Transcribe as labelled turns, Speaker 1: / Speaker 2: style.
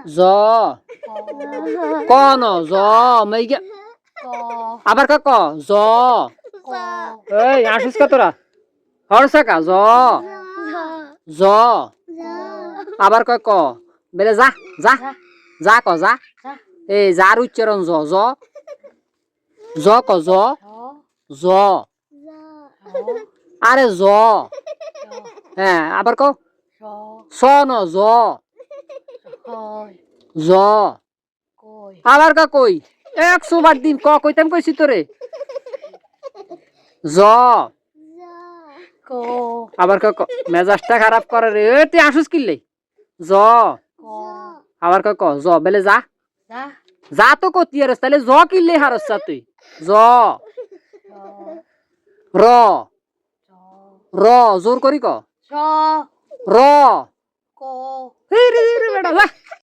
Speaker 1: জ ক ন জ মাইগা আবার ক জ এই আসিস কা তোরা হরসা কা জ জ আবার কয় ক বেলে যা যা যা ক যা এই যার উচ্চারণ জ জ জ ক জ জ আরে জ হ্যাঁ আবার ক স ন জ জ আবার কা কই 100 বার দিন ক কইতাম কইছি তোরে জ আবার ক মেজাজটা খারাপ করে রে তুই আসুস কিল্লে জ আবার ক জ বেলে যা যা তো কতি আর তাহলে জ কিল্লে হারস তুই জ র র জোর করি ক র রে রে বেটা